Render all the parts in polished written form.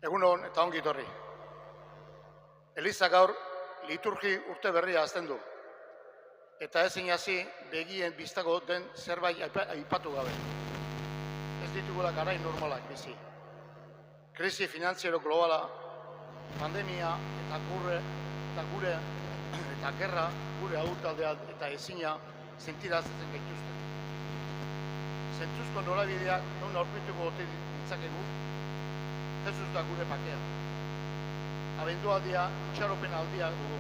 Egunon eta ongi etorri. Eliza gaur liturgi urte berria hasten du. Eta ezin hasi begien biztago den zerbait aipatu gabe. Ez ditugula garai normalak bizi. Krisi finantziero globala, pandemia eta gure eta gerra gure ahultaldea eta ezina sentirazten gaituzten. Zentzuzko norabideak non aurkituko ote ditzakegu, Jesus da gure pakea. Abendualdia, itxaropen aldia dugu.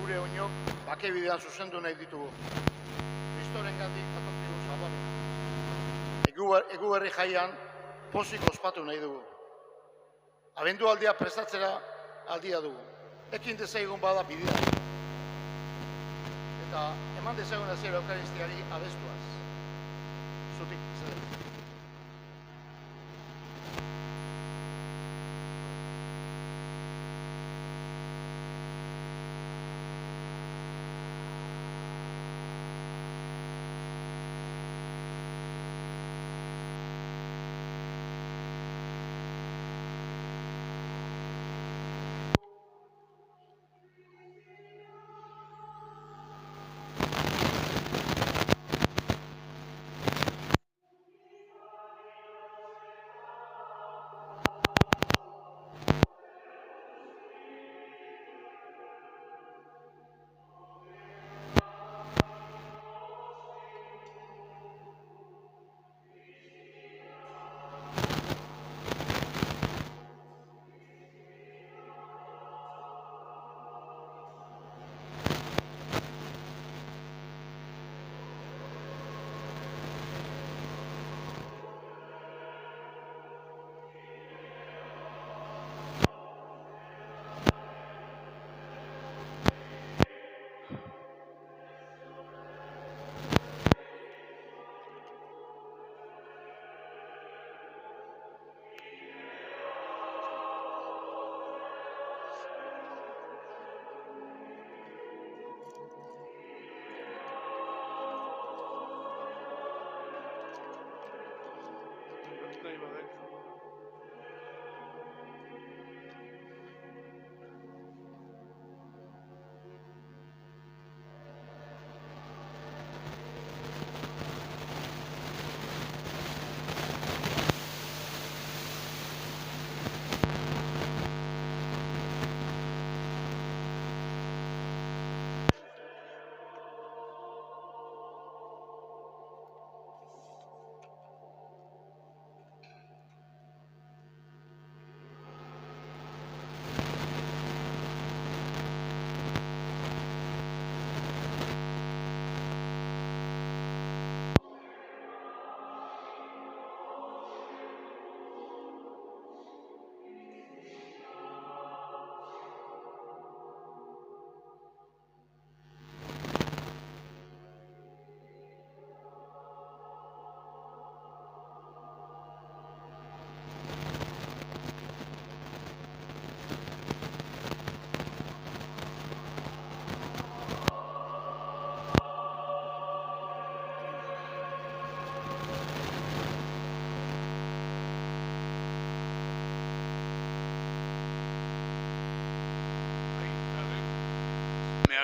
Gure oinok bake bidean zuzendu nahi ditugu. Kristoren gandik atorkigu zabalena. Egu herri jaian pozik ospatu nahi dugu. Abendualdia prestatzera aldia dugu. Ekin dezagun bada bidea. Eta eman dezagun hasiera Eukaristiari abestuaz. Zutik, zede.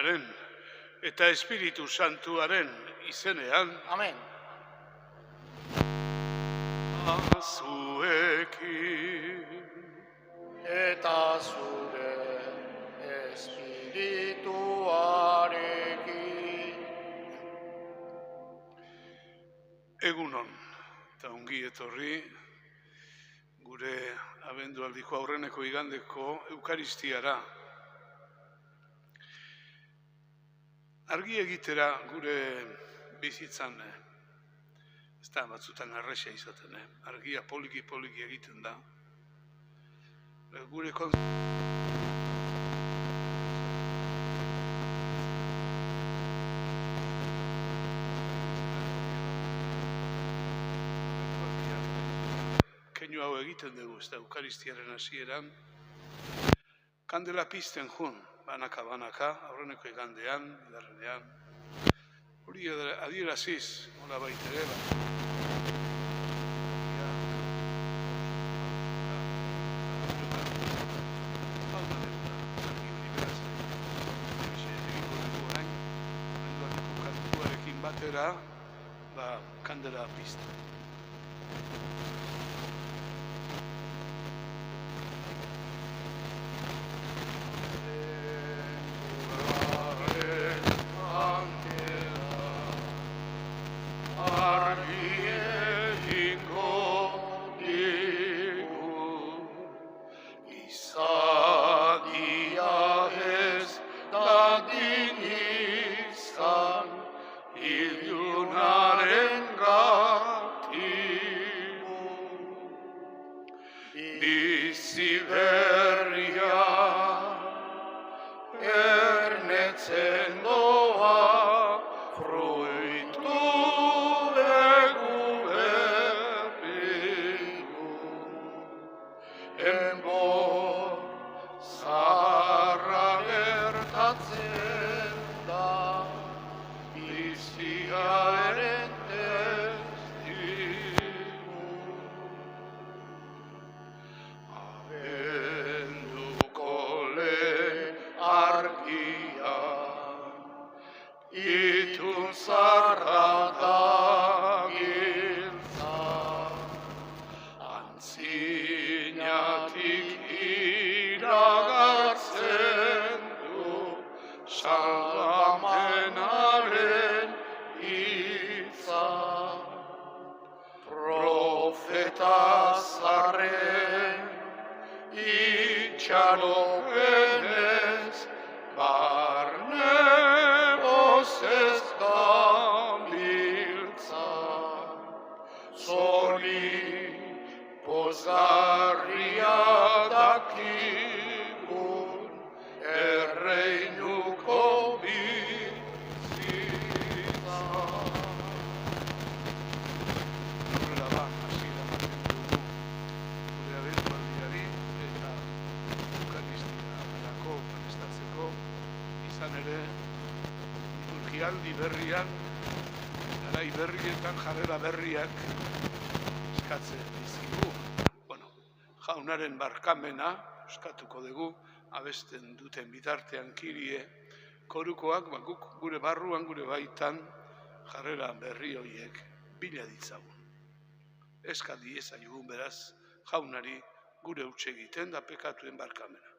Aitaren eta Espiritu Santuaren izenean. Amen. Zuekin Eta zure espirituarekin. Egunon, eta ongi etorri gure abendualdiko aurreneko igandeko Eukaristiara. Argi egitera gure bizitzan, ez da batzutan arresa izaten, argia poliki egiten da. Gure keinu hau egiten dugu, ez da Eukaristiaren hasieran, kandela pizten jun, banaka, aurreneko igandean, bigarrenean. Hori adieraziz, nola baitere, batera, kandela pizten. Liturgialdi berrian, garai berrietan jarrera berriak eskatzen dizkigu. Jaunaren barkamena eskatuko dugu, abesten duten bitartean Kirie, korukoak guk gure barruan, gure baitan jarrera berri horiek bila ditzagun. Eskat diezaiogun beraz, jaunari gure huts egiten da pekatuen barkamena.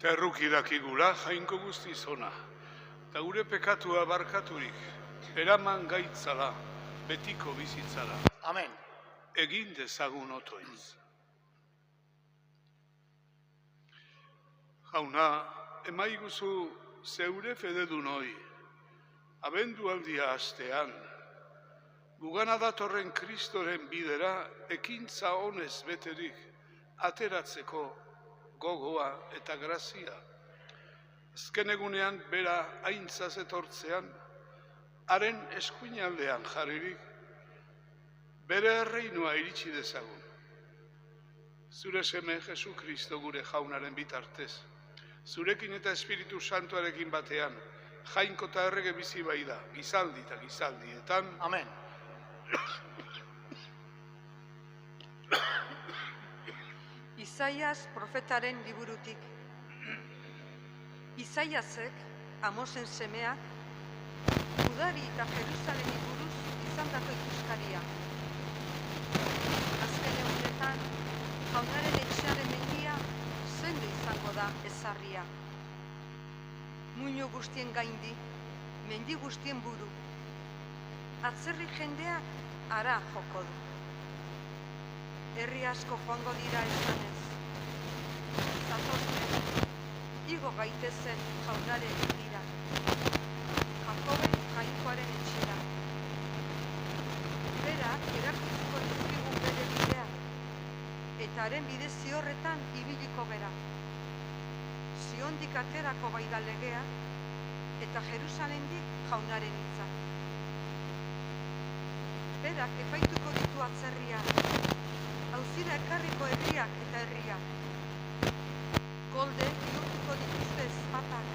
Terruk dakigula jainko guztiz ona, eta gure pekatua barkaturik, eraman gaitzala, betiko bizitzara. Amen. Egin dezagun otoitz. Jauna, emaiguzu zeure fededun hoi, abendualdia astean, gugana datorren Kristoren bidera ekintza honez beterik ateratzeko gogoa eta grazia. Azken egunean bera aintzaz etortzean, haren eskuinaldean jarririk, bere erreinua iritsi dezagun. Zure seme Jesu Kristo gure jaunaren bitartez, zurekin eta Espiritu Santuarekin batean, jainko eta errege bizi bai da, gizaldi eta gizaldietan. Amen. Isaias profetaren liburutik. Isaiasek, Amosen semeak, Judari eta Jerusalemi buruz izandako ikuskaria. Azken egunetan, jaunaren etxearen mendia zendu izango da ezarria. Muino guztien gaindi, mendi guztien buru. Atzerri jendeak ara joko du. Herri asko joango dira esanez. Zatozte, igo gaitezen jaunaren dira. Jakoben jainkoaren etxera. Berak erakutziko dizkigun bere bidea, eta haren bide ziorretan ibiliko gera. Ziondik aterako bai da legea, eta Jerusalendik jaunaren hitza. Berak epaituko ditu atzerria, auzira ekarriko herriak eta herriak. Golde bihurtuko dituzte ezpatak,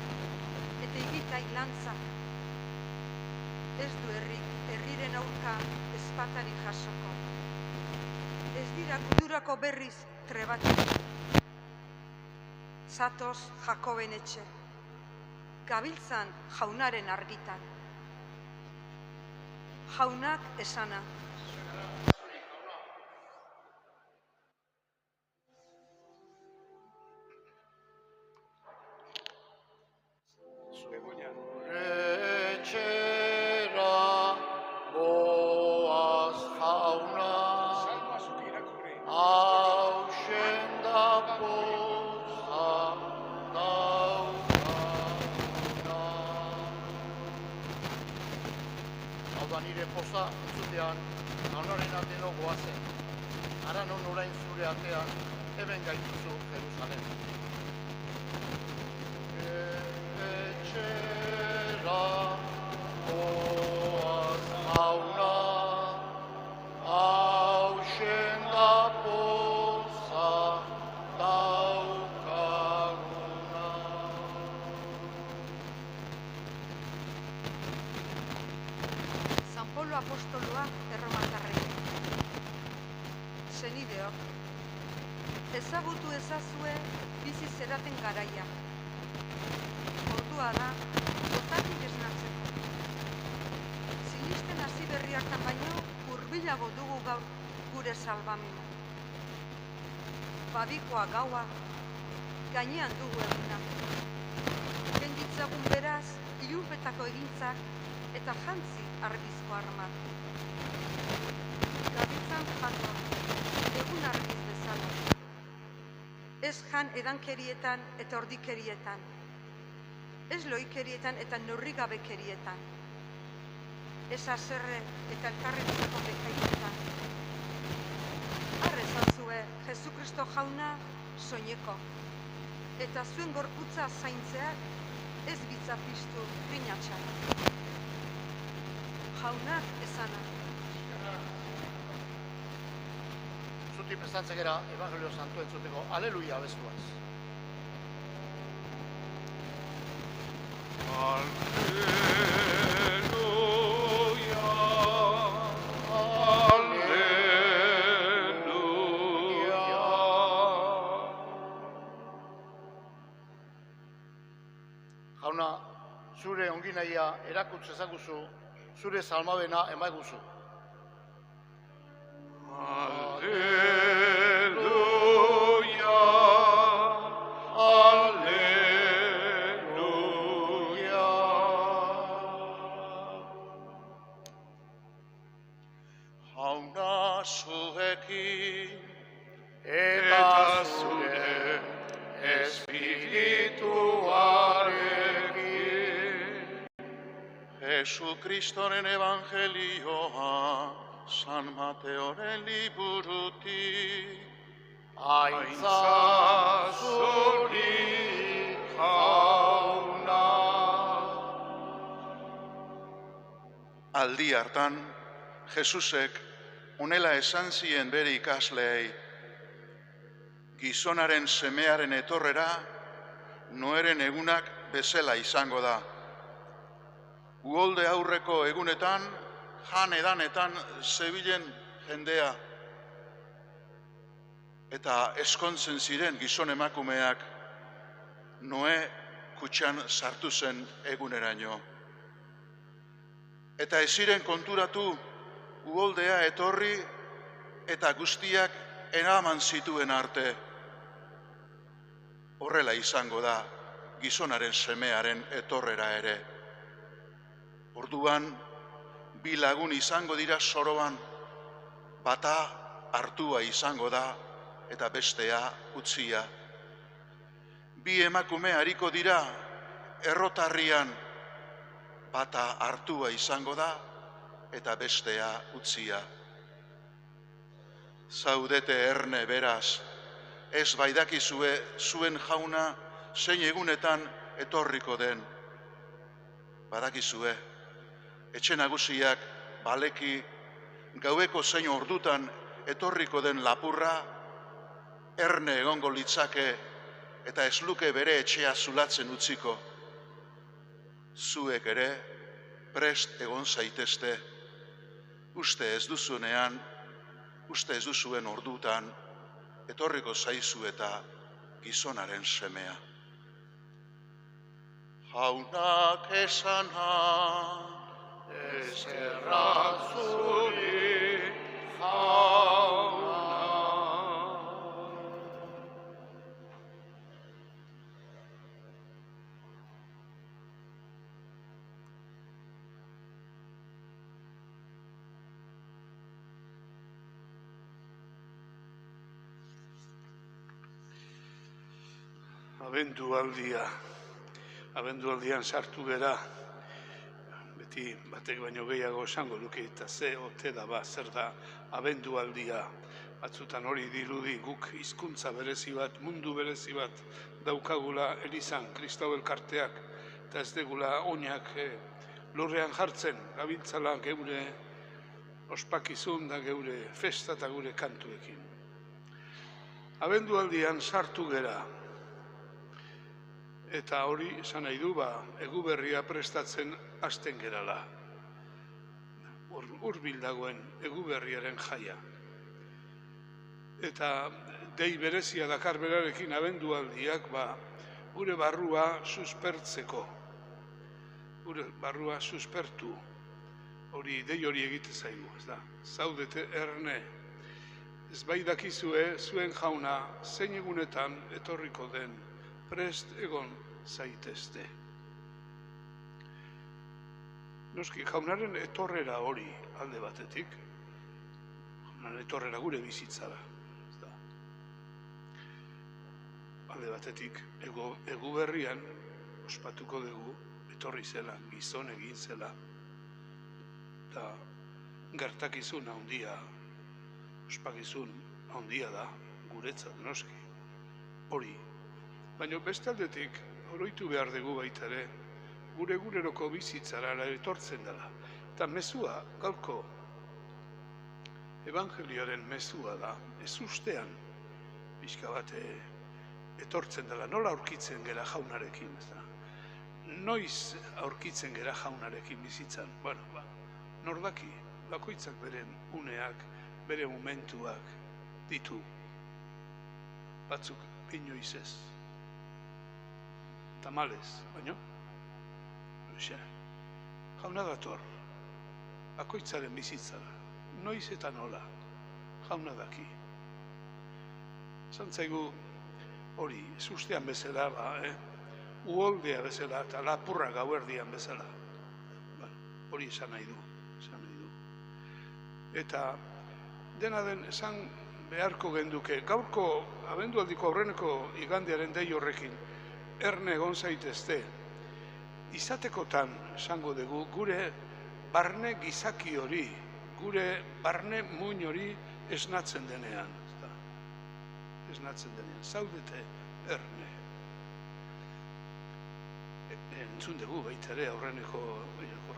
eta igitai lantzak. Ez du herriren aurka ezpatari jasoko. Ez dira gudurako berriz trebatuko. Zatoz Jakoben etxe, gabiltzan jaunaren argitan. Jaunak esana. Nire poza entzutean, jaunaren ateno goazen. Ara non orain zure atean, hemen gaituzu Jerusalen. Etxera goaz jauna, hausen da poza daukaguna. San Polo apostoloa erromatarrei. Senideok, ezagutu ezazue bizi zeraten garaia. Ordua da, gozatik esnatzeko. Sinisten hasi berriakan baino, hurbilago dugu gaur gure salbamena. Babikoa gaua, gainean dugu eguna. Genditzagun beraz, ilunpetako egintzak eta jantzi argizko armak. Gabitzan jato, egun argiz bezala. Ez jan edankerietan eta ordikerietan. Ez loikerietan eta neurrigabekerietan. Ez haserre eta elkarretzeko bekaietan. Arre zantzue, Jesukristo jauna soineko. Eta zuen gorputza zaintzeak ez bitza piztu trinatxak. Jaunak esana. Zutik prestatzekera Evangelio Santu entzuteko, aleluia bezuaz. Alleluia, alleluia. Jauna, zure onginahia erakutz ezaguzu, zure salmabena emaiguzu. Alleluia, alleluia. Jauna zuekin Eta zure espirituarekin. Jesukristoren evangelioa San Mateoren liburutik Aintza zuri jauna. Aldi hartan, Jesusek honela esan zien bere ikasleei, gizonaren semearen etorrera Noeren egunak bezala izango da. Uholde aurreko egunetan, jan edanetan zebilen jendea, eta eskontzen ziren gizon emakumeak Noe kutxan sartu zen eguneraino. Eta ez ziren konturatu uholdea etorri eta guztiak eraman zituen arte. Horrela izango da gizonaren semearen etorrera ere. Orduan, bi lagun izango dira soroan, bata hartua izango da eta bestea utzia. Bi emakume hariko dira errotarrian, bata hartua izango da eta bestea utzia. Zaudete erne beraz, ez baidakizue zuen jauna zein egunetan etorriko den. Badakizue, etxe nagusiak baleki gaueko zein ordutan etorriko den lapurra, erne egongo litzake eta ez luke bere etxea zulatzen utziko. Zuek ere prest egon zaitezte, uste ez duzunean, uste ez duzuen ordutan, etorriko zaizu eta gizonaren semea. Jaunak esana, Eskerrak zuri jauna. Abendualdian sartu gera, beti batek baino gehiago esango luke eta ze ote da ba, zer da abendualdia. Batzutan hori dirudi guk hizkuntza berezi bat, mundu berezi bat daukagula elizan, Kristau elkarteak, eta ez degula oinak lurrean jartzen, gabiltzala geure ospakizun da geure festa eta gure kantuekin. Abendualdian sartu gera, eta hori esan nahi du, eguberria prestatzen hasten gerala. Hurbil dagoen eguberriaren jaia. Eta dei berezia dakar berarekin abendualdiak, gure barrua suspertzeko. Gure barrua suspertu. Hori dei hori egite zaigu, ez da. Zaudete erne. Ez bai dakizue zuen jauna zein egunetan etorriko den prest egon zaitezte. Noski, jaunaren etorrera hori alde batetik, jaunaren etorrera gure bizitzara. Alde batetik, eguberrian ospatuko dugu, etorri zela, gizon egin zela, eta gertakizun handia, ospakizun handia da, guretzat noski, hori. Baina beste aldetik, oroitu behar dugu baita ere, gure eguneroko bizitzara etortzen dela. Eta mezua, gaurko, evangelioaren mezua da, ez ustean, pixka bat etortzen dela. Nola aurkitzen gera jaunarekin, ez da? Noiz aurkitzen gera jaunarekin bizitzan? Bueno, nordaki, bakoitzak beren uneak, bere momentuak ditu. Batzuk inoiz ez. Tamalez, baino? Jauna dator, bakoitzaren bizitzara, noiz eta nola. jauna daki. Zantzaigu hori, ez ustean bezala, uholdea bezala eta lapurra gauerdian bezala. Hori esan nahi du. Eta dena den esan beharko genduke, gaurko abendualdiko aurreneko igandearen dei horrekin, erne egon zaitezte, izatekotan esango dugu gure barne gizaki hori, gure barne muin hori esnatzen denean. Esnatzen denean, zaudete erne. Entzun dugu baita ere aurreneko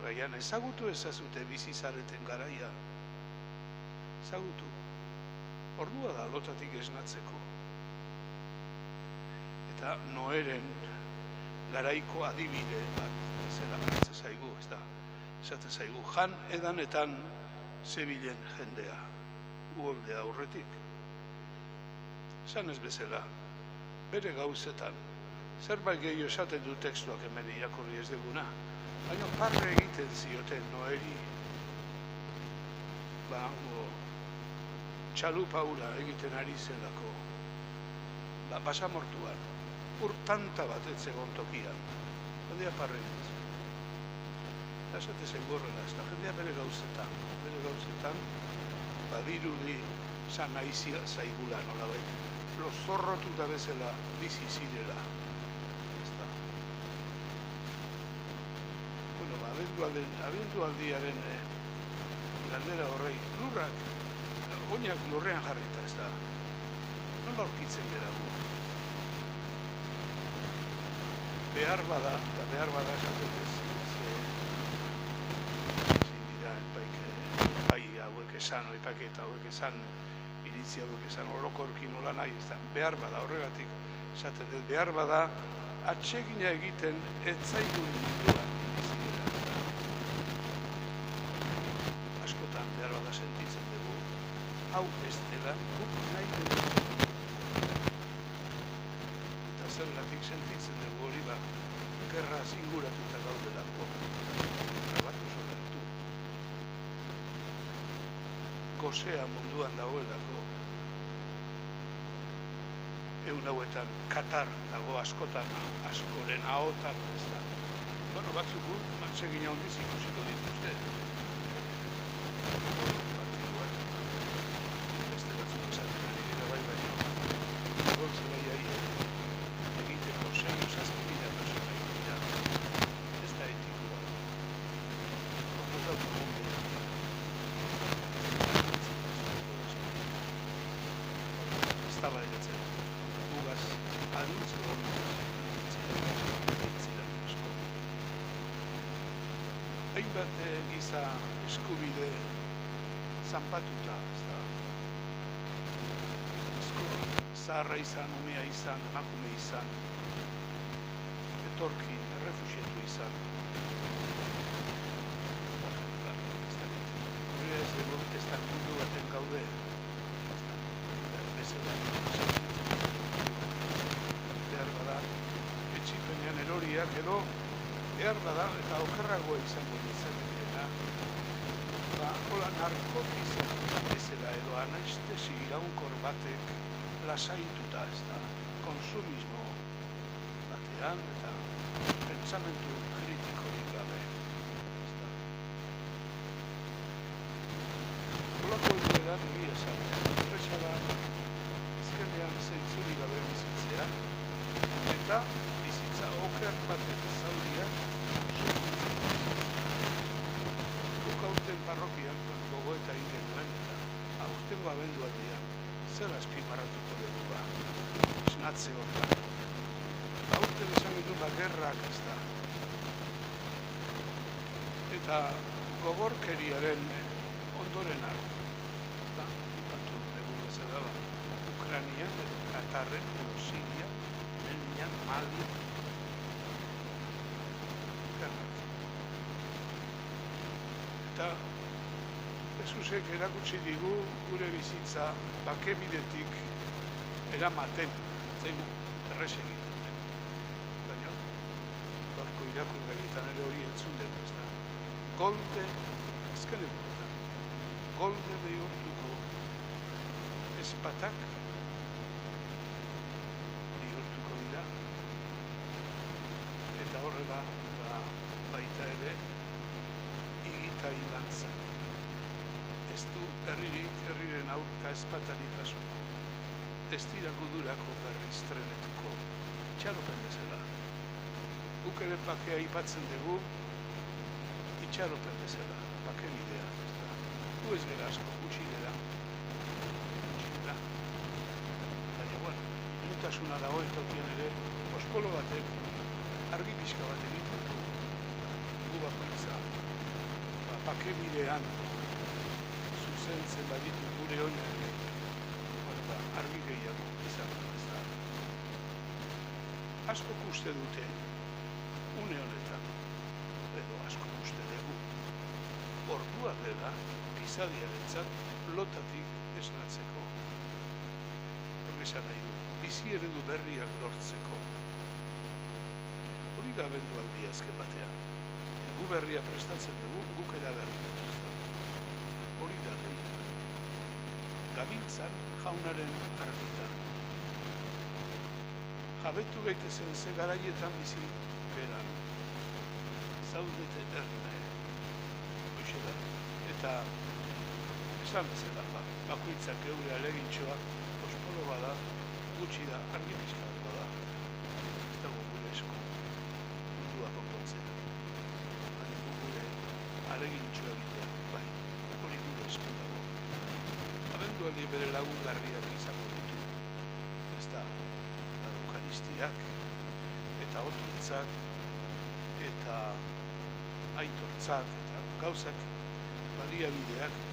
gaian, ezagutu ezazute bizi zareten garaia. Ezagutu. Ordua da lotatik esnatzeko. Eta Noeren garaiko adibide bat, zera garatzen zaigu, ez da. Esaten zaigu, jan edanetan zebilen jendea, uholdea aurretik. Esan ez bezala, bere gauzetan, zerbait gehiago esaten du tekstuak hemen irakurri ez duguna, baina parre egiten zioten Noeri, txalupa hura egiten ari zelako, basamortuan, urtanta bat ez egon tokian, jendea parre egiten zuen. Esate zeigorrela, ez da, jendea bere gauzetan, badirudi zan aizia zaigula nolabait, lozorrotuta bezala bizi zirela. Abendualdiaren galdera horrei, lurrak, oinak lurrean jarrita, ez da. Nola aurkitzen gara gu? Behar bada esaten ez, dira, epai hauek esan, epaketa hauek esan, iritzi hauek esan, orokorki nola nahi, ez da. Behar bada, horregatik esaten ez, behar bada, atsegina egiten ez zaigun mundua. Sentitzen dugu, hau ez dela, guk nahi dugu. Eta zergatik sentitzen dugu hori gerra zinguratuta gaudelako. Grabatu zoratu. Gozea munduan dagoelako. Egun hauetan, Katar dago askotan, askoren ahotan, ez da. Bueno, batzuk atsegina hondiz ikusiko dituzte. Beste batzuk esaten ari dira bai baino, goltzela iaia egiteko zein zazpila persona egitea, ez da etikoa. Horrez dauko mundu. Ez da baiatzen, gugaz adultze hori ziren asko. Hainbat giza eskubide zanpatuta, ez da. Zaharra izan, umea izan, emakume izan, etorki, errefuxiatu izan. Gure ez dugu, ez da mundu baten gaude. Behar bada, etxipenean eroriak edo, behar bada, eta okerragoa izango ditzateena. Hola, narkotizatuta bezala edo anestesi iraunkor batek lasaituta, ez da, konsumismo batean eta pentsamentu kritikorik gabe, ez da. Holako egoeran egia esan, erresa da, ezkerrean zentzurik gabe bizitzea, eta bizitza oker batek zauriak aurten parrokian gogoeta egiten duen eta aurtengo abendualdian zer azpimarratuko dugu ba, esnatze hortan. Aurten esan genuen gerrak ez da. Eta gogorkeriaren ondorenak, eta ipatu dugu bezala ba, Ukranian, Katarren, Siria, Menian, Mali, gerrak. Eta Jesusek erakutsi digu gure bizitza bakebidetik eramaten, zaigu errez egiten den. Baina, gaurko irakurgaietan ere hori entzun den, ez da. Golde, azken egunetan, golde bihurtuko ezpatak bihurtuko dira, eta horrela baita ere igita hilantza. Ez du herriren aurka ezpatarik jasoko. Ez dira gudurako berriz trenetuko, itxaropen bezala. Guk ere pakea aipatzen dugu, itxaropen bezala, pake bidea. Gu ez gara asko, gutxi gara. Baina, bueno, inutasuna dago etokien ere, ospolo batek, argi pixka bat egiten du. Gu bakoitza, pake bidean, zuzentzen baditu gure honek, argi gehiago izan da. Askok uste dute, une honetan, edo askok uste dugu, ordua dela pizadiarentzat lotatik esnatzeko. Horrezan nahi du, bizi eredu berriak lortzeko. Hori da abendualdi azken batean. Gu berria prestatzen dugu, guk ere berria prestatzen. Hori da deia. Gabiltzan jaunaren argitan. Jabetu gaitezen ze garaietan bizi beran. Zaudete erne. Hoxe da. Eta esan bezala, bakoitzak geure alegintxoa ospolo bada, gutxi da, argi pixkatuko da. Ez dago gure esku mundua konpontzea. Baina gure alegintxoa egitea, bai, hori gure esku dago. Abendualdi bere lagungarriak izango ditu. Ez da, Eukaristiak, eta otuntzak, eta aitortzak, eta gauzak, baliabideak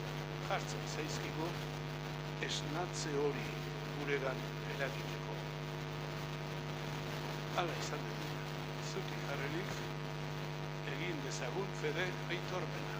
jartzen zaizkigu esnatze hori guregan eragiteko. Hala izan dut, zutik jarrelik, egin dezagun fede aitormena.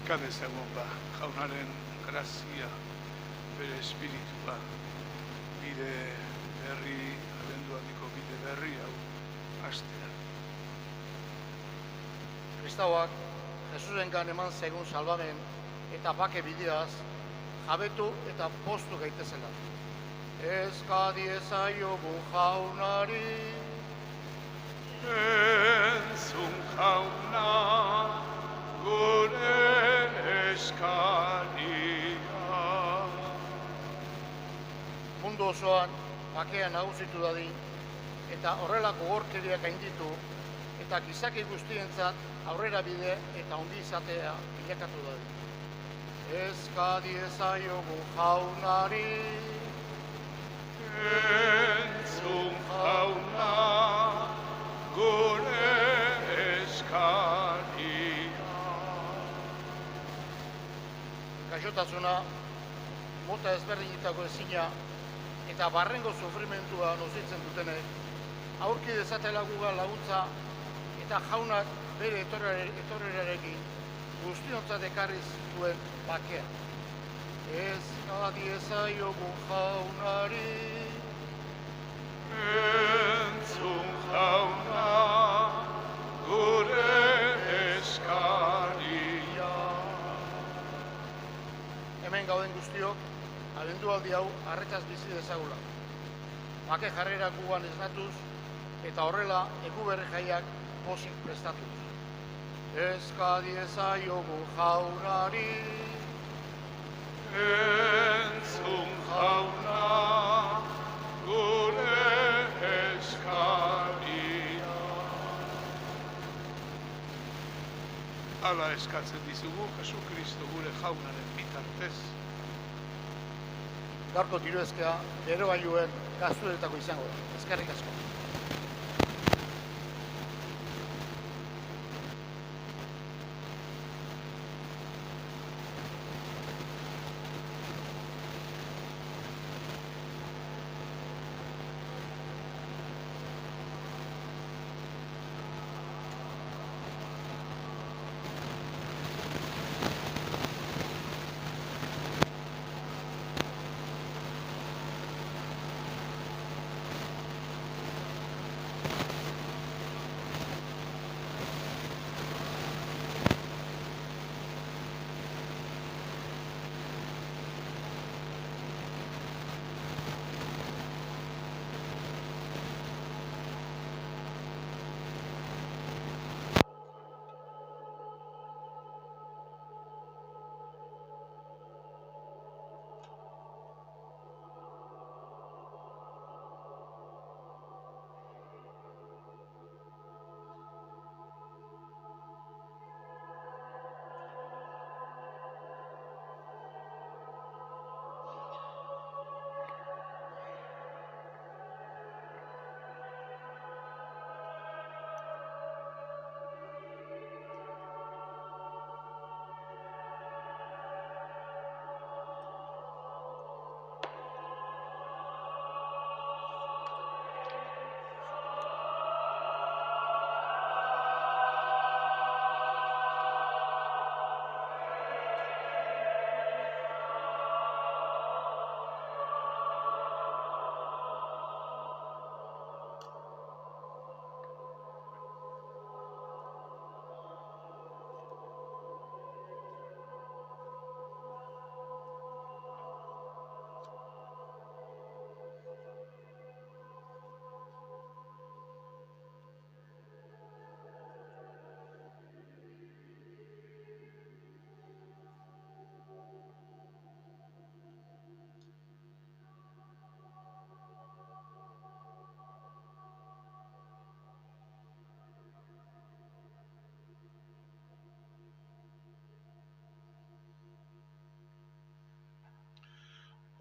Eska dezagun jaunaren grazia, bere espiritua, bide berri, abendualdiko bide berri hau hastea. Kristauak Jesusengan eman zegun salbamen eta bake bideaz jabetu eta poztu gaitezela. Eska diezaiogun jaunari, entzun jauna, gure eskaria. Mundu osoan bakea nagusitu dadin eta horrelako gorkeriak gainditu eta gizaki guztientzat aurrera bide eta ondi izatea bilakatu dadin. Eska diezaiogun jaunari, entzun jauna, gure eskaria. gaixotasuna, mota ezberdinetako ezina eta barrengo sufrimentua nozitzen dutenek, aurki dezatela gugan laguntza eta jaunak bere etorrerarekin guztiontzat ekarriz duen bakea. Ez adiezaiogun jaunari, entzun jauna, gure eskaria. Hemen gauden guztiok, abendualdi hau arretaz bizi dezagula. Bake jarrera gugan esnatuz, eta horrela egu berri jaiak pozik prestatuz. Eskadiezaiogun jaunari, Entzun jauna, gure eskaria. Hala eskatzen dizugu Jesu Kristo gure jaunaren bitartez. gaurko diruezkea berogailuen gastuetako izango da. Eskerrik asko.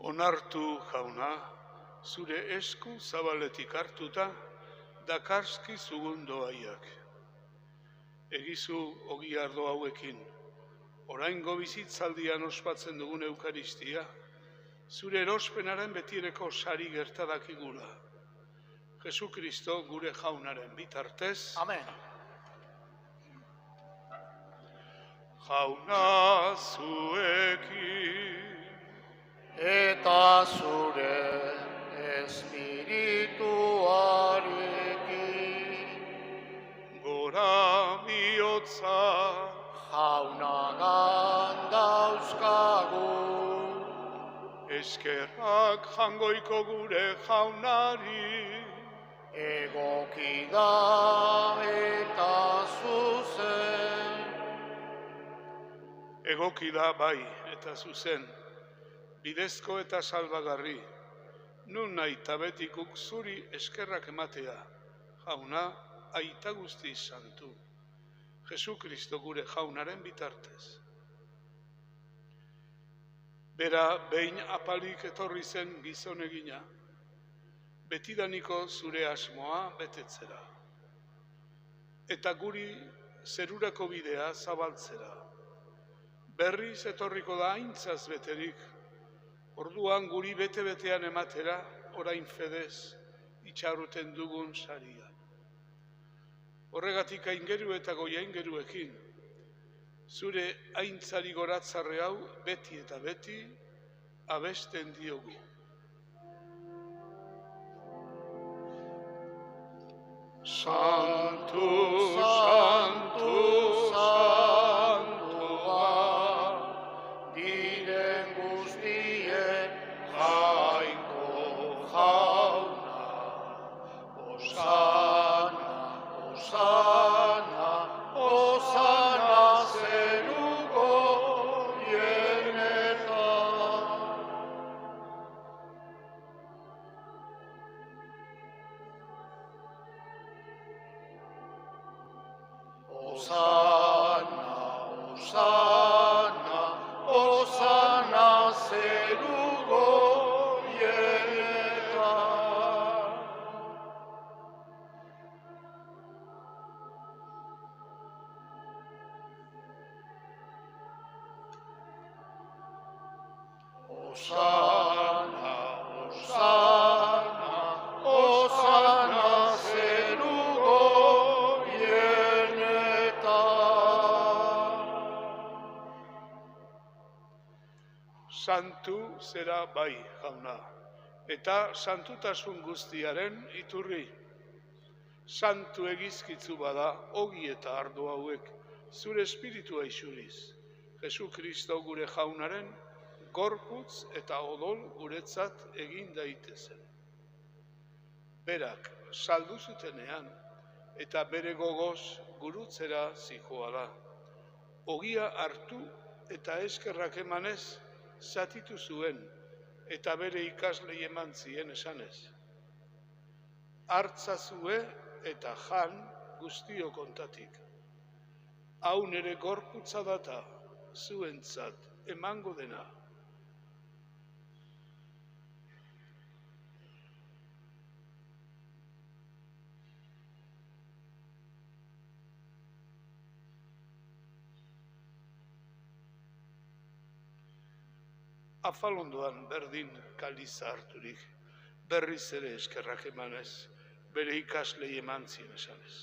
Onartu, jauna, zure esku zabaletik hartuta, dakarski zugun doaiak. Egizu ogi ardo hauekin, oraingo bizitzaldian ospatzen dugun Eukaristia, zure erospenaren betireko sari gertadakigula. Jesu Kristo gure jaunaren bitartez. Amen. Jauna zuekin. Eta zure espirituarekin, Gora bihotza, jaunagan dauzkagu, eskerrak jangoiko gure jaunari, egoki da eta zuzen. egoki da bai eta zuzen, bidezko eta salbagarri, nun nahi tabetikuk zuri eskerrak ematea, jauna aita guzti santu, Jesu Kristo gure jaunaren bitartez. Bera behin apalik etorri zen gizon egina, betidaniko zure asmoa betetzera, eta guri zerurako bidea zabaltzera. Berriz etorriko da aintzaz beterik, Orduan guri bete-betean ematera, orain fedez, itxarruten dugun saria. Horregatik aingeru eta goiaingeruekin, zure aintzari goratzarre hau beti eta beti abesten diogu. Santu, santu, santua, diren guztien jainko jauna. Osana, osana, osana zeruko hienetan. Osana, osana, osana zeruko hienetan. Osana, osana, osana zeruko hienetan. santu zera bai, jauna, eta santutasun guztiaren iturri. Santu egizkitzu bada, ogi eta ardo hauek, zure espiritua isuriz. Jesu Kristo gure jaunaren, gorputz eta odol guretzat egin daitezen. Berak saldu zutenean, eta bere gogoz gurutzera zijoala. Ogia hartu eta eskerrak emanez, zatitu zuen, eta bere ikaslei eman zien esanez. Hartzazue eta jan guztio kontatik. Hau nere gorputza data, zuentzat emango dena. Afalondoan berdin kaliza harturik, berriz ere eskerrak emanez, bere ikaslei eman zien esanez.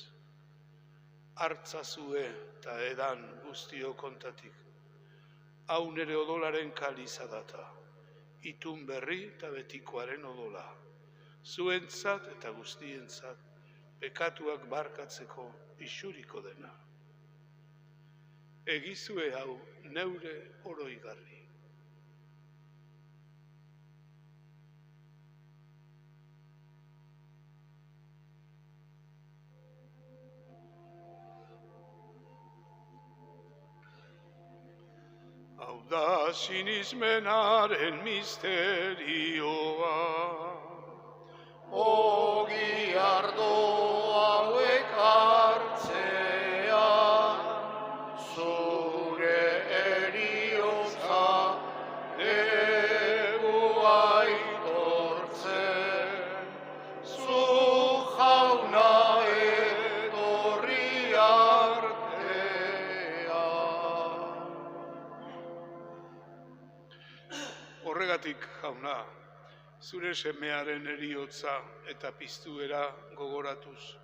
Hartzazue eta edan guztio kontatik. Hau nere odolaren kaliza data, itun berri eta betikoaren odola. Zuentzat eta guztientzat, pekatuak barkatzeko isuriko dena. Egizue hau neure oroigarri. Hau da sinismenaren misterioa. Ogi ardo hauek hartzea, zure eriotza egu aitortzen, zu jauna etorri artea. Horregatik, jauna, zure semearen eriotza eta piztuera gogoratuz,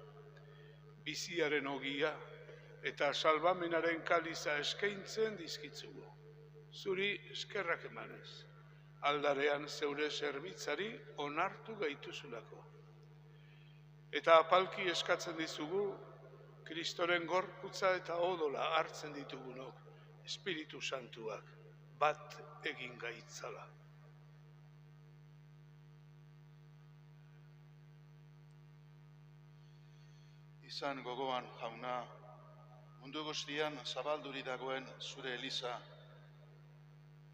biziaren ogia eta salbamenaren kaliza eskaintzen dizkitzugu. Zuri eskerrak emanez, aldarean zeure zerbitzari onartu gaituzulako. Eta apalki eskatzen dizugu, Kristoren gorputza eta odola hartzen ditugunok, Espiritu Santuak bat egin gaitzala. Izan gogoan, jauna, mundu guztian zabalduri dagoen zure eliza,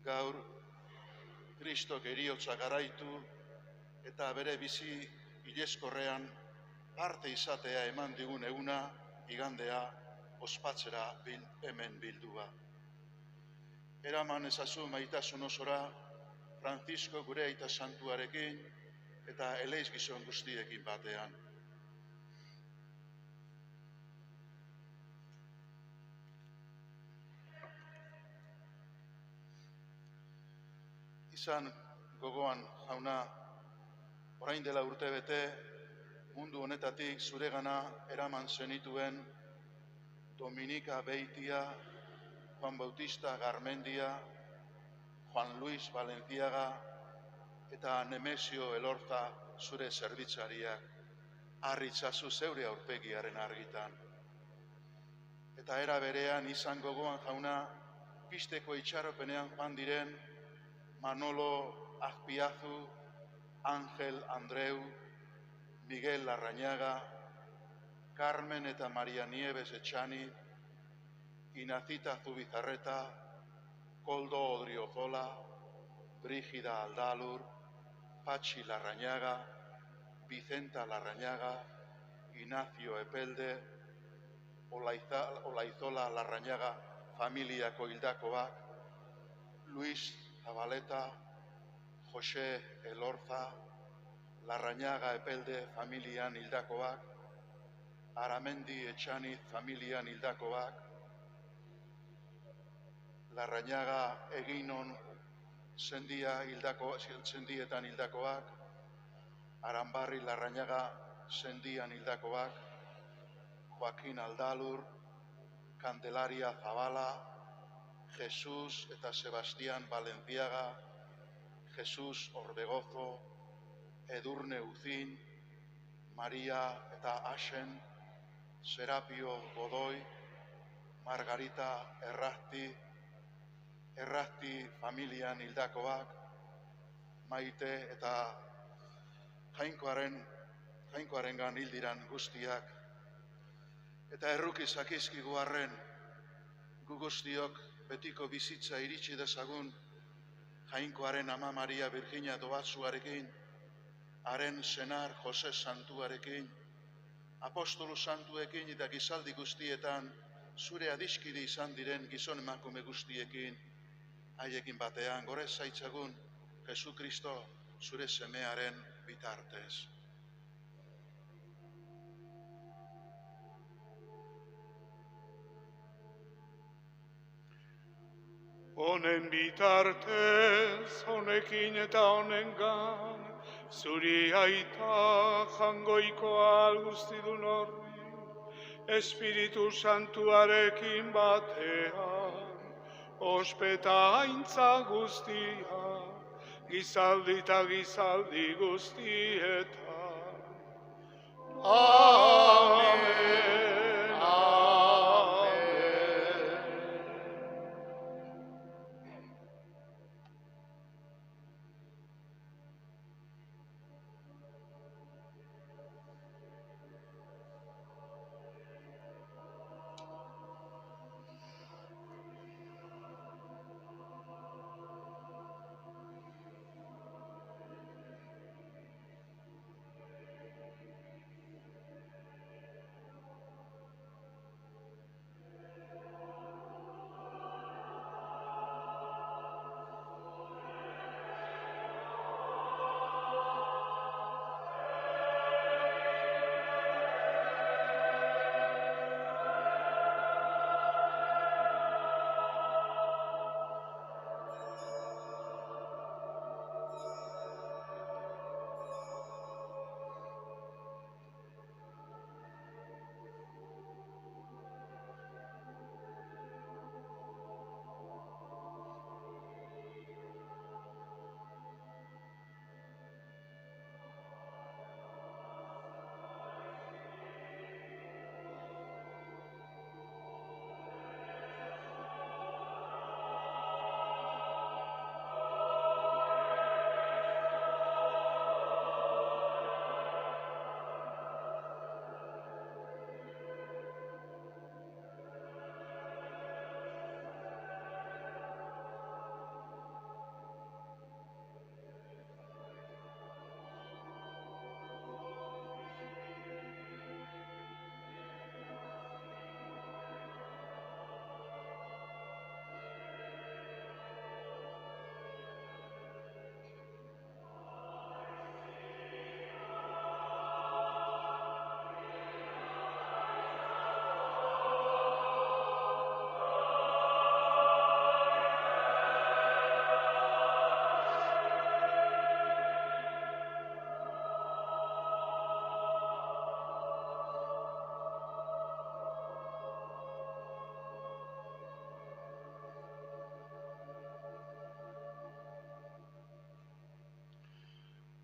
gaur Kristok heriotza garaitu eta bere bizi ileskorrean parte izatea eman digun eguna, igandea, ospatzera hemen bildua. Eraman ezazu maitasun osora, Francisco gure aita santuarekin eta eleiz gizon guztiekin batean. Izan gogoan jauna, orain dela urte bete, mundu honetatik zuregana eraman zenituen Dominika Beitia, Juan Bautista Garmendia, Juan Luis Valenciaga eta Nemesio Elorza zure zerbitzariak harritzazu zeure aurpegiaren argitan. Eta era berean izan gogoan jauna, pisteko itxaropenean joan diren Manolo Azpiazu, Ángel Andreu, Miguel Larrañaga, Carmen eta Maria Nieves Etxani, Inacita Zubizarreta, Koldo Odriozola, Brígida Aldalur, Patxi Larrañaga, Vicenta Larrañaga, Ignacio Epelde, Olaizola Larrañaga familiako hildakoak, Luis Zabaleta, Jose Elorza, Larrañaga Epelde familian hildakoak, Aramendi Etxaniz familian hildakoak, Larrañaga Eginon sendietan hildakoak, Aranbarri Larrañaga sendian hildakoak, Joaquín Aldalur, Candelaria Zabala, Jesus eta Sebastián Valenciaga, Jesus Orbegozo, Edurne Uzin, Maria eta Asen, Serapio Godoy, Margarita Errazti familian hildakoak, Maite eta Jainkoarengan hildiran guztiak, eta erruki zakizkigu arren, gu guztiok betiko bizitza iritsi dezagun Jainkoaren ama Maria Virginia Dobatzuarekin, haren senar Jose Santuarekin, apostolu santuekin eta gizaldi guztietan zure adiskide izan diren gizon emakume guztiekin, haiekin batean gore zaitzagun Jesukristo zure semearen bitartez. Honen bitartez, honekin eta honengan, zuri aita jangoikoa guztidun horri, Espiritu Santuarekin batean, ospeta aintza guztia, gizaldi eta gizaldi guztietan. Amen.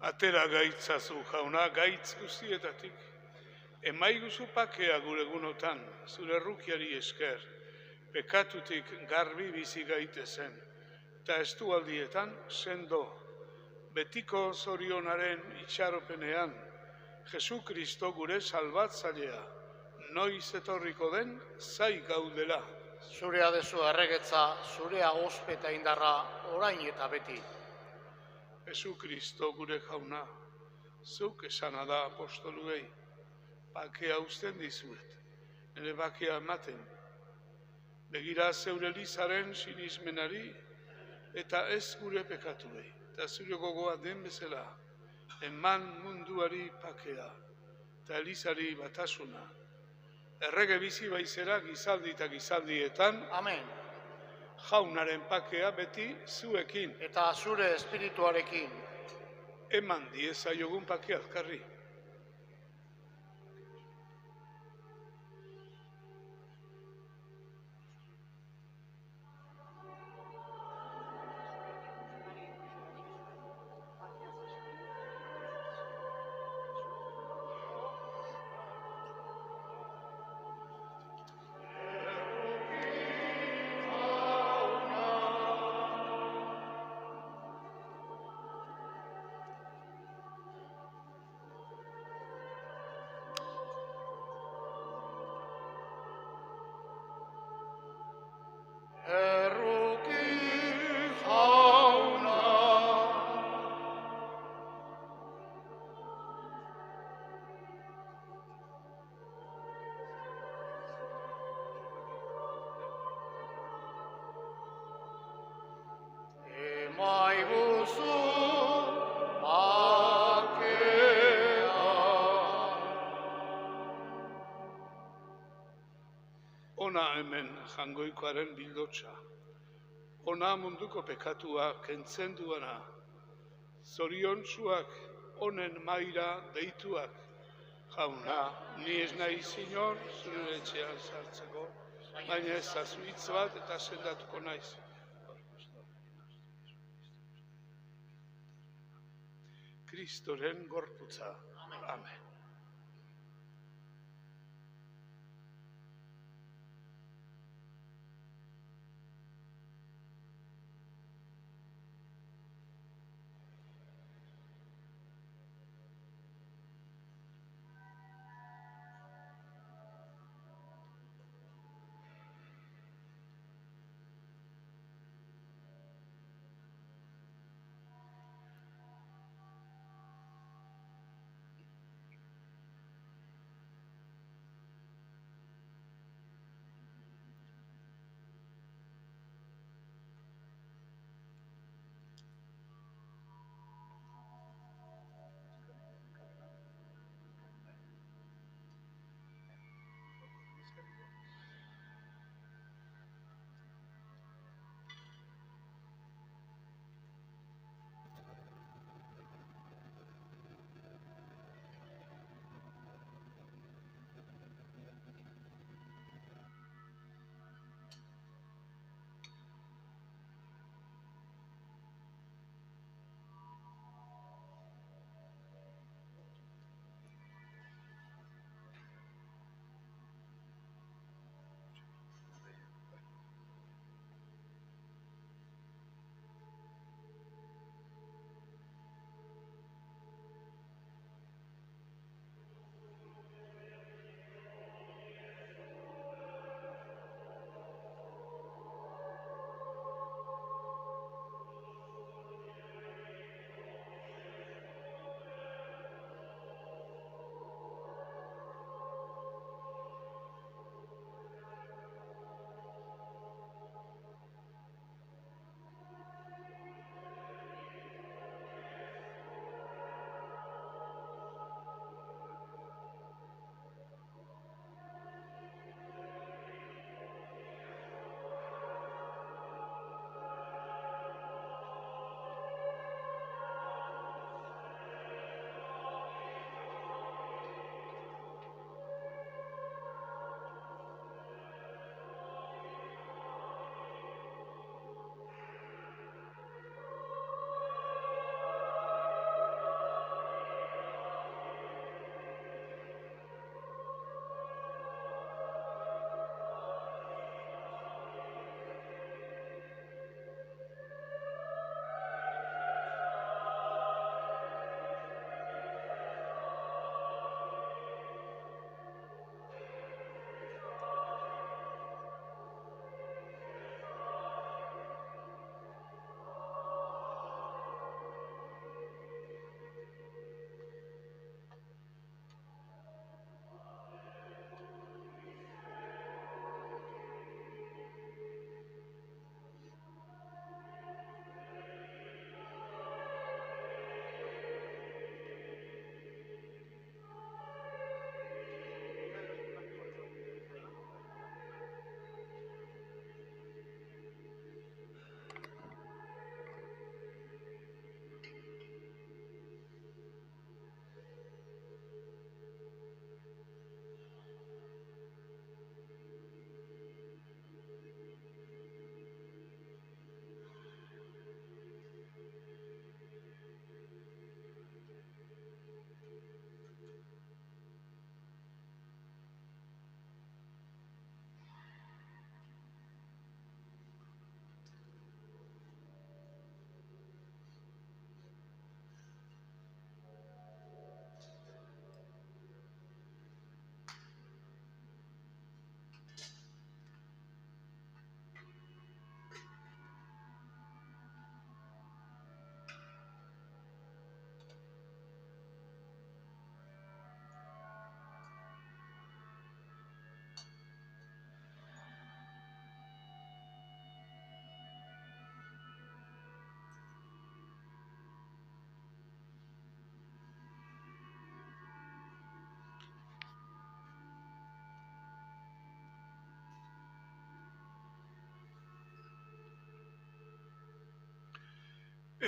Atera gaitzazu jauna, gaitz guztietatik. Emaiguzu pakea gure egunotan, zure errukiari esker, pekatutik garbi bizi gaitezen, eta estualdietan sendo, betiko zorionaren itxaropenean, Jesu Kristo gure salbatzailea, noiz etorriko den zai gaudela. Zurea dezu erregetza, zurea ospeta indarra, orain eta beti. Jesu Kristo gure jauna, zuk esana da apostoluei, bakea uzten dizuet, nire bakea ematen. Begira zeure Elizaren sinismenari eta ez gure pekatuei, eta zure gogoa den bezala, eman munduari pakea, eta Elizari batasuna. Errege bizi baizera gizaldi eta gizaldietan, Amen. jaunaren pakea beti zuekin, Eta zure espirituarekin. eman diezaiogun pakea azkarri. Erruki jauna. Emaiguzu bakea. Ona hemen jangoikoaren bildotxa. Ona munduko pekatua kentzen duena. Zoriontsuak honen maira deituak. Jauna, ni ez nahi zinor zure etxean sartzeko, baina ez hitz bat eta sendatuko naiz. Kristoren gorputza. Amen.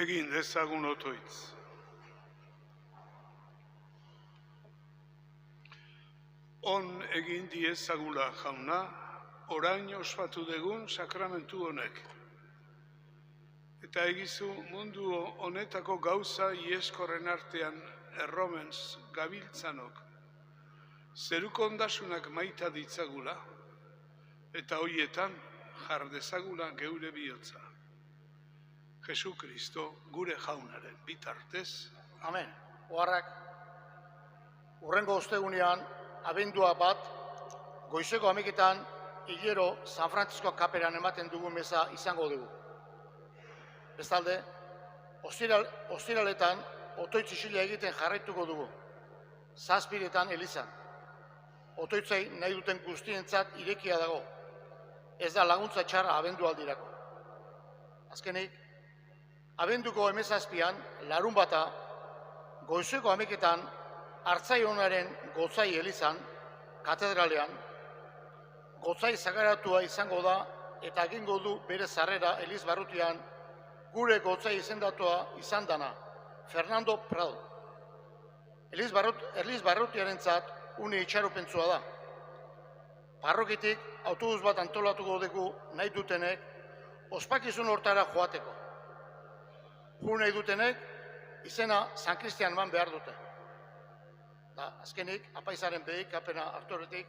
Egin dezagun otoitz. On egin diezagula jauna, orain ospatu dugun sakramentu honek. Eta egizu mundu honetako gauza ieskorren artean erromenz gabiltzanok, zeruko ondasunak maita ditzagula, eta hoietan jar dezagula geure bihotza. Jesu Kristo gure jaunaren bitartez. Amen. Oharrak, urrengo ostegunean, abendua 1, goizeko 11etan, hilero San Francisco kaperan ematen dugu meza izango dugu. Bestalde, ostiraletan otoitz isila egiten jarraituko dugu. 7etan elizan. Otoitzei nahi duten guztientzat irekia dago. Ez da laguntza txarra abendualdirako. Azkenik, abenduko 17an, larunbata, goizeko 11etan, Hartzaionaren Gotzai elizan, katedralean, Gotzai sagaratua izango da eta egingo du bere sarrera Eliz barrutian gure Gotzai izendatua izan dana, Fernando Prado. Eliz barrutiarentzat une itxaropentsua da. Parrokitik autobus bat antolatuko dugu nahi dutenek ospakizun hortara joateko. Jo nahi dutenek izena San Cristian eman behar dute. Azkenik, apaizaren bedikapena hartoretik,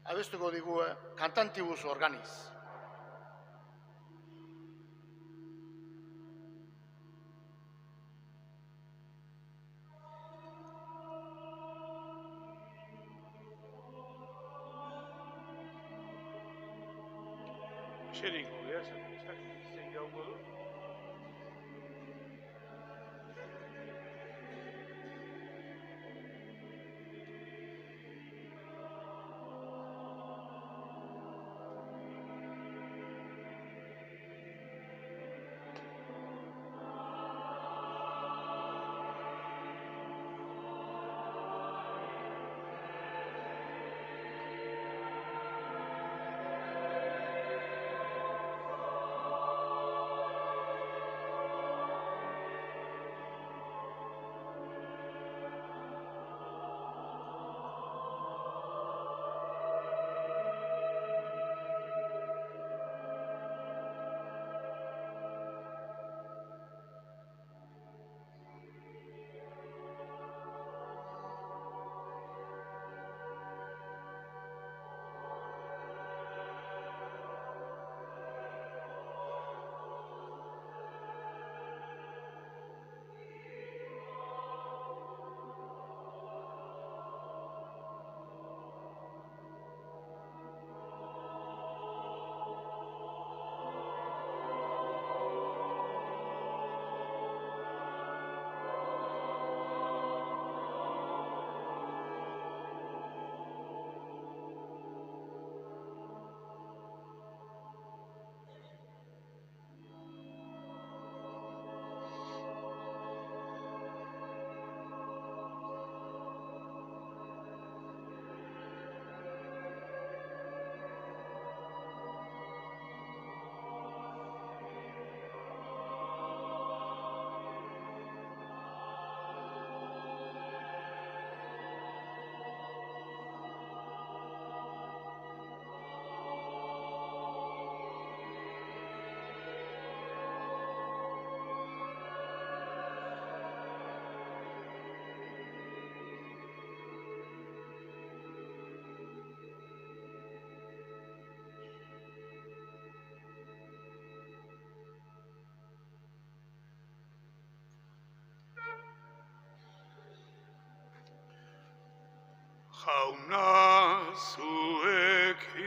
abestuko digu Cantantibus Organiz. Xeringo, zein gauko du? Jauna zuekin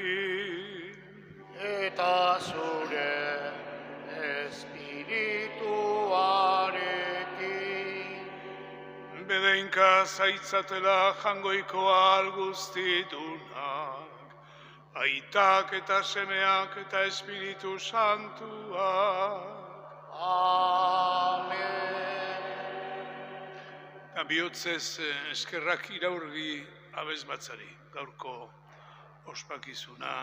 eta zure espirituarekin bedeinka zaitzatela jangoikoa alguztitunak, aitak eta semeak eta Espiritu Santuak. Amen. Bihotzez eskerrak iraurgi abesbatzari, gaurko ospakizuna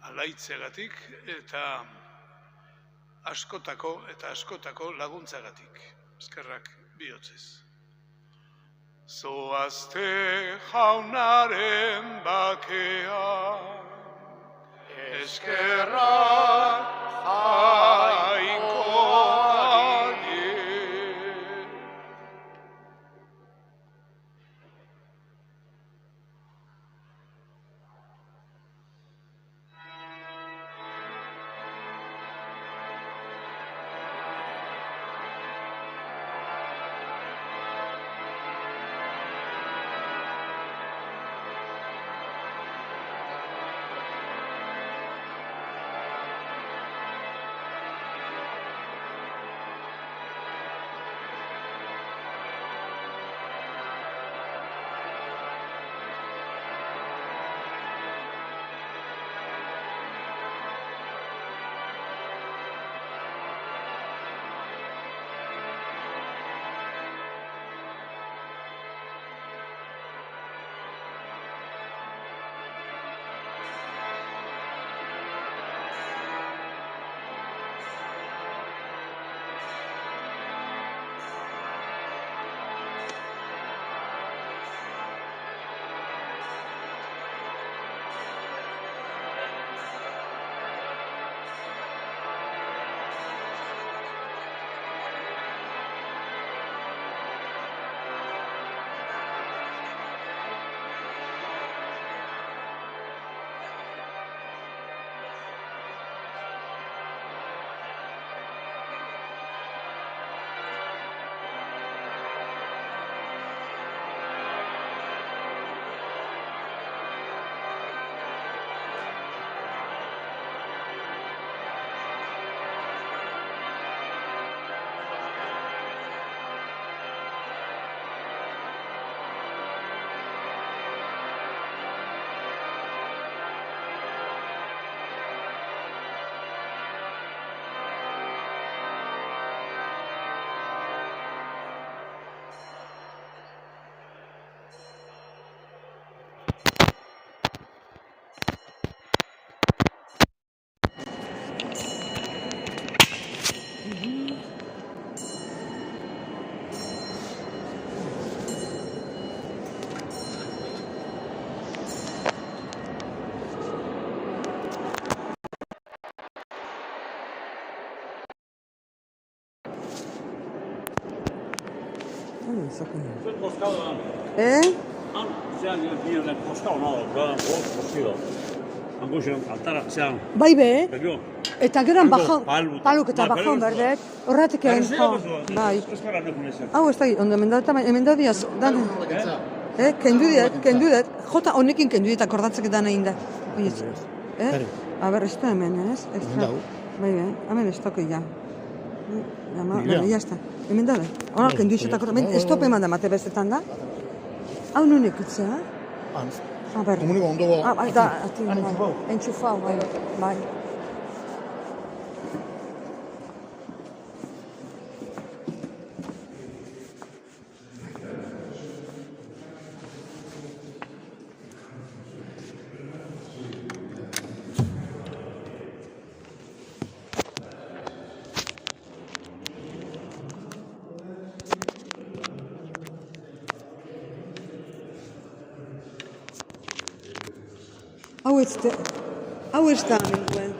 alaitzegatik eta askotako eta askotako laguntzagatik. Eskerrak bihotzez. Zoazte jaunaren bakean, eskerrak jainkoari. Zuen koskado da. Han, zean nire koskado nada, da, koskado. Hango zean, altara, zean. Bai be, Bello. eta geran Hango bajan, paluk eta bajan berdek, horretik egin jo. Bai. Euskara nekunezak. Hau ez da, onde emendadiaz, dan. Kendu dut, jota honekin kendu dut akordatzek dan egin da. A ber, ez da hemen, ez? Bai be, hemen ez toki ja. Bueno, ya está. Emendada. Hora, kendu dut akordatzek, estop eman da mate bezetan da. Hau nunek itzea? A ber. Komuniko ondogo. Bai, da, ati, bai. Enchufau, bai. Hau ez da hemen.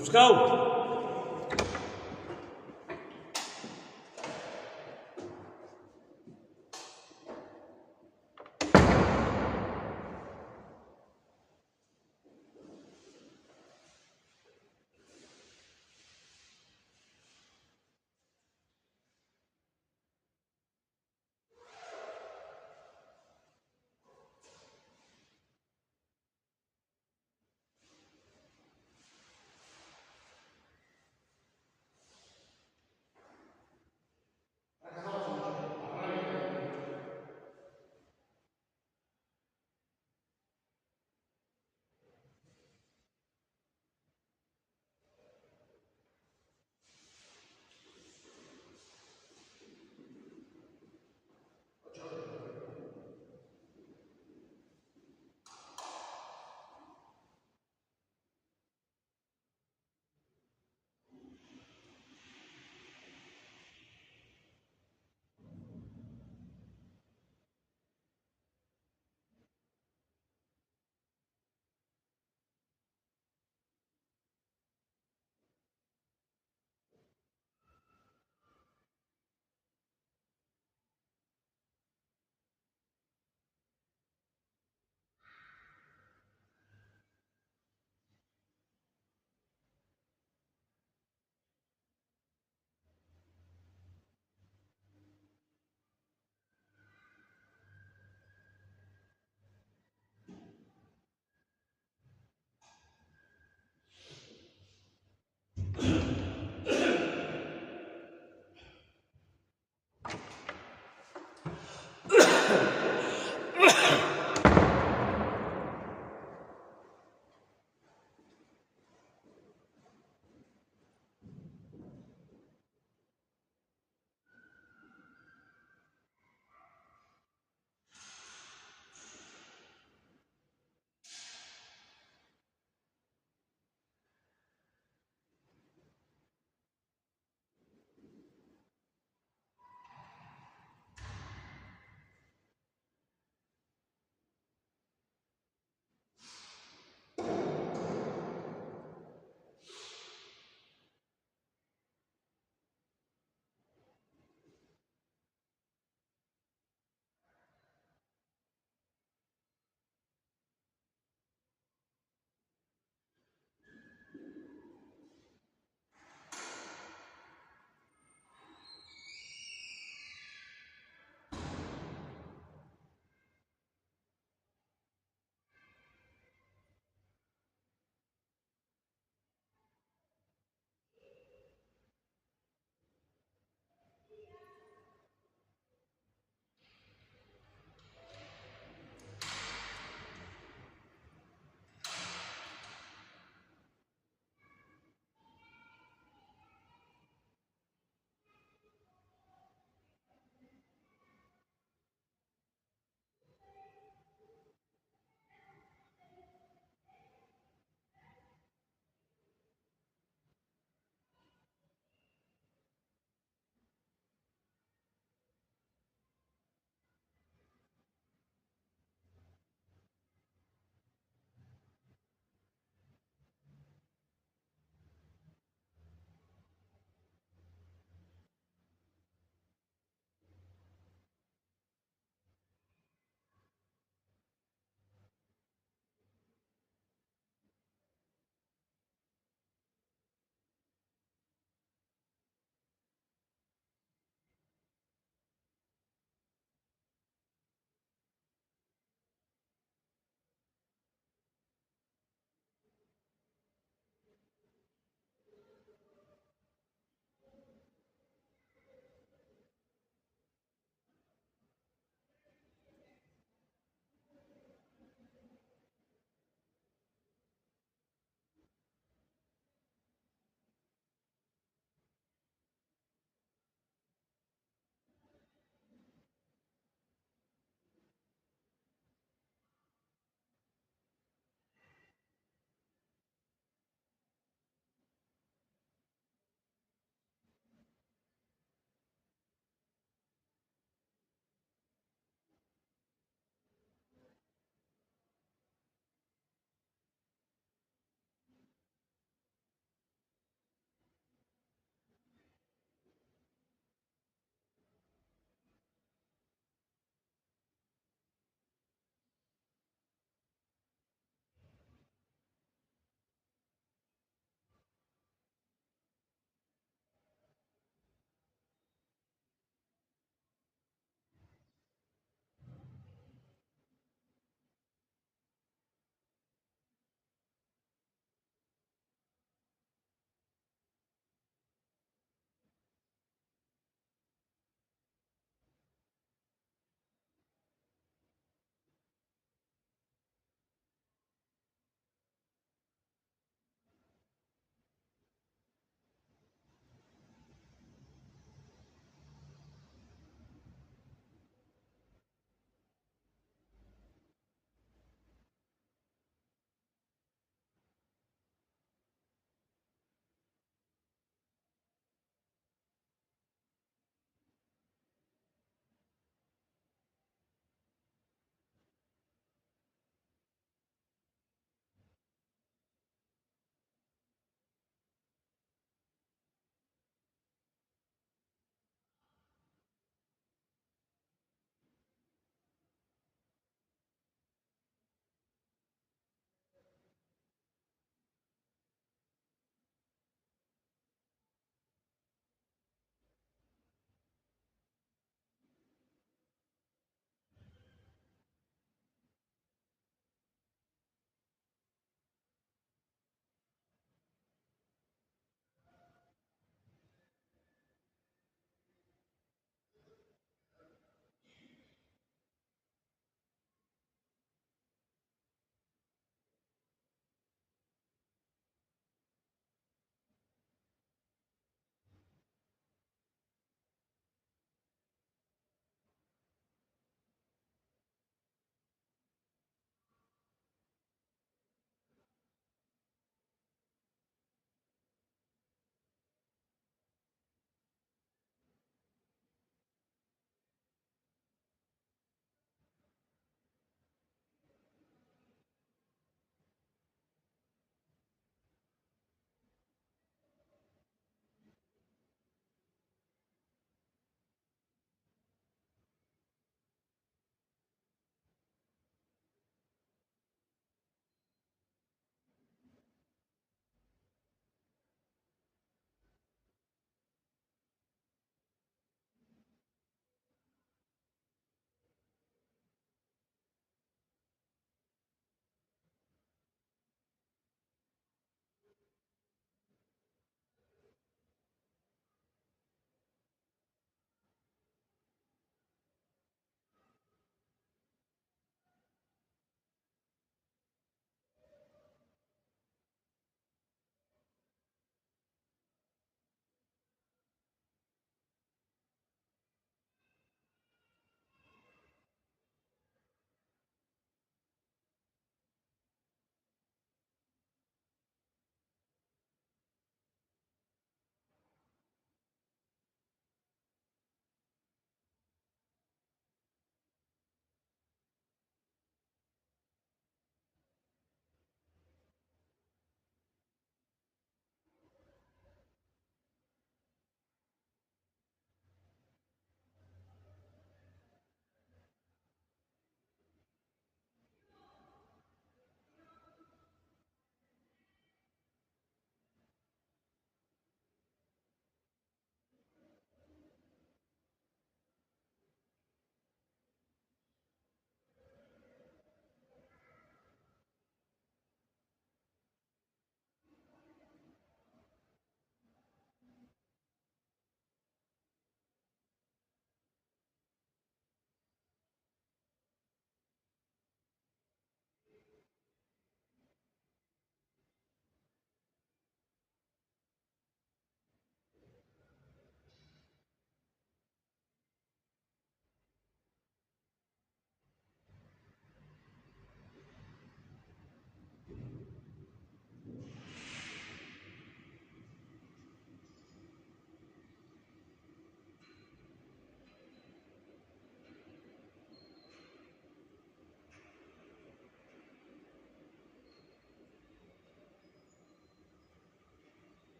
Euskau!